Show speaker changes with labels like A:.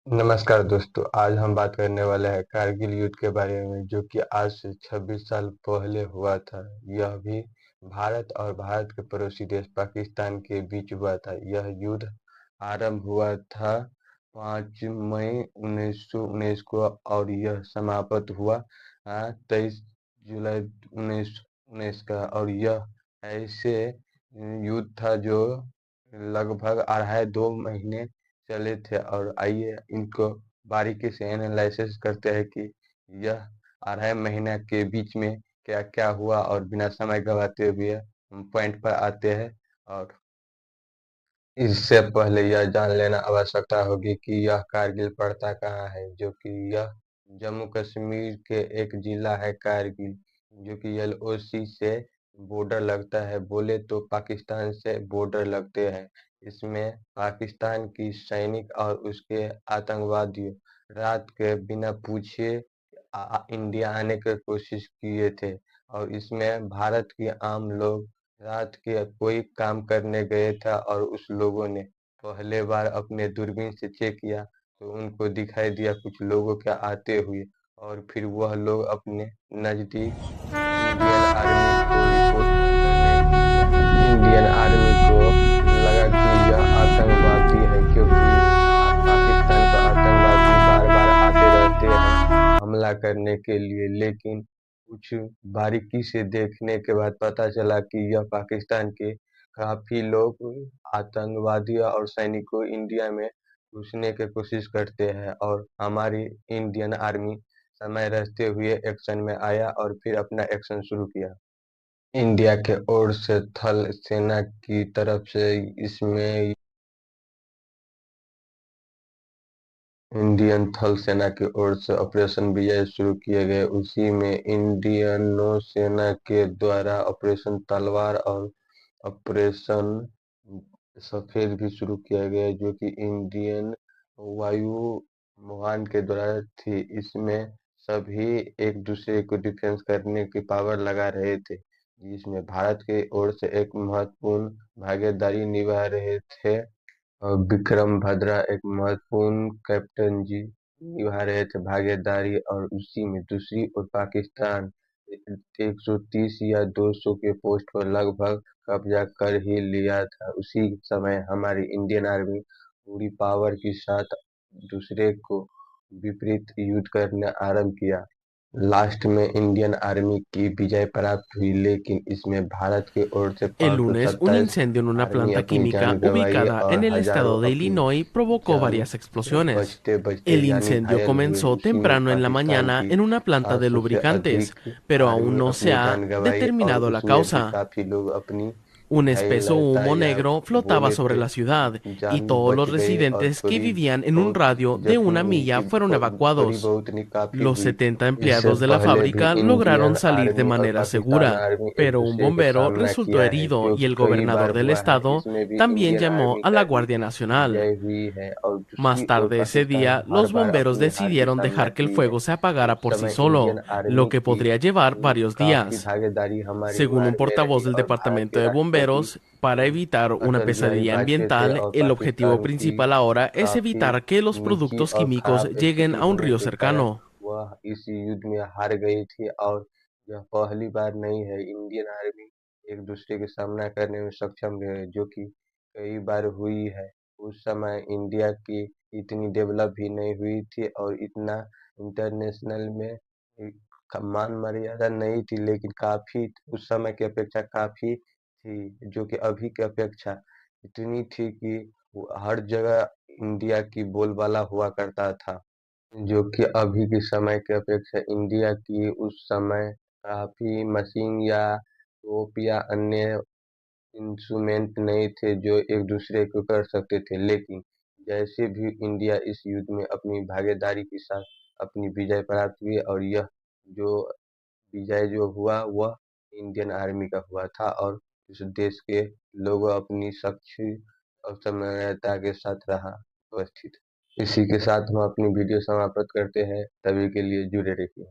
A: नमस्कार दोस्तों। आज हम बात करने वाले हैं कारगिल युद्ध के बारे में, जो कि आज से 26 साल पहले हुआ था। यह भी भारत और भारत के पड़ोसी देश पाकिस्तान के बीच हुआ था। यह युद्ध आरंभ हुआ था 5 मई 1919 को और यह समाप्त हुआ 23 जुलाई 1919 का। और यह ऐसे युद्ध था जो लगभग 2.5 महीने चले थे। और आइए इनको बारीकी से एनालिसिस करते हैं कि यह 2.5 महीना के बीच में क्या क्या हुआ, और बिना समय गवाते हुए हम पॉइंट पर आते हैं। और इससे पहले यह जान लेना आवश्यकता होगी कि यह कारगिल पड़ता कहाँ है, जो कि यह जम्मू कश्मीर के एक जिला है कारगिल, जो कि एलओसी से बॉर्डर लगता है। बोले तो पाकिस्तान से बॉर्डर लगते हैं। इसमें पाकिस्तान की सैनिक और उसके आतंकवादियों रात के बिना पूछे इंडिया आने की कोशिश किए थे। और इसमें भारत के आम लोग रात के कोई काम करने गए था, और उस लोगों ने पहले बार अपने दूरबीन से चेक किया तो उनको दिखाई दिया कुछ लोगों के आते हुए। और फिर वह लोग अपने नजदीक इंडियन आर्मी को रिपोर्ट करने गए। इंडियन आर्मी को लगा कि यह आतंकवादी है, क्योंकि पाकिस्तान पर आतंकवादी बार बार आते रहते हैं हमला करने के लिए। लेकिन कुछ बारीकी से देखने के बाद पता चला कि यह पाकिस्तान के काफी लोग आतंकवादी और सैनिकों इंडिया में घुसने की कोशिश करते हैं। और हमारी इंडियन आर्मी समय रहते हुए एक्शन में आया और फिर अपना एक्शन शुरू किया। इंडिया के ओर से थल सेना की तरफ से इसमें इंडियन थल सेना की ओर से ऑपरेशन विजय शुरू किए गए। उसी में इंडियन नौसेना के द्वारा ऑपरेशन तलवार और ऑपरेशन सफेद भी शुरू किया गया, जो कि इंडियन वायु मोहन के द्वारा थी। इसमें सभी एक दूसरे को डिफेंस करने की पावर लगा रहे थे, जिसमें भारत के ओर से एक महत्वपूर्ण भागीदारी निभा रहे थे। और विक्रम भद्रा एक महत्वपूर्ण कैप्टन जी निभा रहे थे भागीदारी। और उसी में दूसरी ओर पाकिस्तान 130 या 200 के पोस्ट पर लगभग कब्जा कर ही लिया था। उसी समय हमारी इंडियन आर्मी पूरी पावर के साथ दूसरे को विपरीत युद्ध करना आरंभ किया। लास्ट में इंडियन आर्मी की विजय प्राप्त हुई, लेकिन इसमें भारत की ओर से
B: El lunes, un
A: 527
B: incendio en una
A: army
B: planta
A: अपनी
B: química
A: जान गंवाई
B: ubicada
A: और
B: en el
A: हजारों
B: estado de
A: अपनी
B: Illinois provocó
A: जान
B: varias
A: से
B: explosiones.
A: बचते बचते
B: El
A: यानी
B: incendio
A: घायल हुए।
B: comenzó
A: उसी में
B: temprano en la
A: Pakistan
B: mañana
A: की
B: en una planta de
A: 700 से
B: lubricantes,
A: अधिक
B: pero aún
A: army
B: no se
A: अपनी
B: ha
A: जान गंवाई, और
B: determinado la
A: उसमें भी
B: causa.
A: काफी लोग अपनी
B: Un espeso
A: घायलता
B: humo
A: या
B: negro flotaba
A: बोले
B: sobre
A: तो
B: la ciudad y
A: जान
B: todos
A: बच
B: los
A: गए। और
B: residentes que
A: थोड़ी
B: vivían en un
A: बहुत
B: radio de una
A: जख्मी
B: milla
A: की
B: fueron
A: थोड़ी
B: evacuados.
A: बहुत नहीं काफी
B: Los
A: हुई।
B: 70
A: इससे
B: empleados de la
A: पहले भी
B: fábrica lograron
A: Indian
B: salir de
A: army और
B: manera
A: पाकिस्तान
B: segura,
A: आर्मी एक
B: pero un
A: दूसरे को
B: bombero
A: सामना
B: resultó
A: किया है,
B: herido
A: जो
B: y
A: कि
B: el
A: कई
B: gobernador
A: बार
B: del
A: हुआ है।
B: estado
A: इसमें भी
B: también
A: Indian
B: llamó
A: army
B: a
A: का
B: la
A: ही
B: Guardia Nacional.
A: विजय हुई है। और
B: Más
A: दूसरी ओर
B: tarde ese
A: पाकिस्तान
B: día,
A: हर
B: los
A: बार
B: bomberos
A: अपनी हार की
B: decidieron
A: सामना
B: dejar que el
A: की है।
B: fuego se apagara
A: उस
B: por sí
A: समय Indian
B: solo, lo
A: army
B: que
A: की
B: podría llevar varios
A: काफी
B: días.
A: भागीदारी हमारी
B: Según un
A: वार में
B: portavoz
A: रही,
B: del
A: और भारत
B: Departamento
A: के
B: de
A: राष्ट्रपति
B: Bomberos, para evitar una
A: Atal Bihari
B: pesadilla
A: Vajpayee थे।
B: ambiental,
A: और
B: el objetivo
A: पाकिस्तान की
B: principal ahora es
A: काफी
B: evitar que los
A: नीची
B: productos
A: और
B: químicos
A: खराब
B: lleguen
A: स्थिति
B: a un
A: होने
B: río
A: के कारण
B: cercano.
A: वह इस युद्ध में हार गई थी। और यह पहली बार नहीं है इंडियन आर्मी एक दूसरे के सामना करने में सक्षम रहे, जो कि कई बार हुई है। उस समय इंडिया की इतनी डेवलप भी नहीं हुई थी, और इतना इंटरनेशनल में मान मर्यादा नहीं थी, लेकिन काफी उस समय की अपेक्षा काफी थी, जो कि अभी की अपेक्षा इतनी थी कि हर जगह इंडिया की बोलबाला हुआ करता था। जो कि अभी के समय की अपेक्षा इंडिया की उस समय काफी मशीन या तोप या अन्य इंस्ट्रूमेंट नहीं थे जो एक दूसरे को कर सकते थे। लेकिन जैसे भी इंडिया इस युद्ध में अपनी भागीदारी के साथ अपनी विजय प्राप्त हुई, और यह जो विजय जो हुआ वह इंडियन आर्मी का हुआ था। और इस देश के लोगों अपनी शक्ति और समन्वयता के साथ रहा उपस्थित। इसी के साथ हम अपनी वीडियो समाप्त करते हैं। तभी के लिए जुड़े रहिए।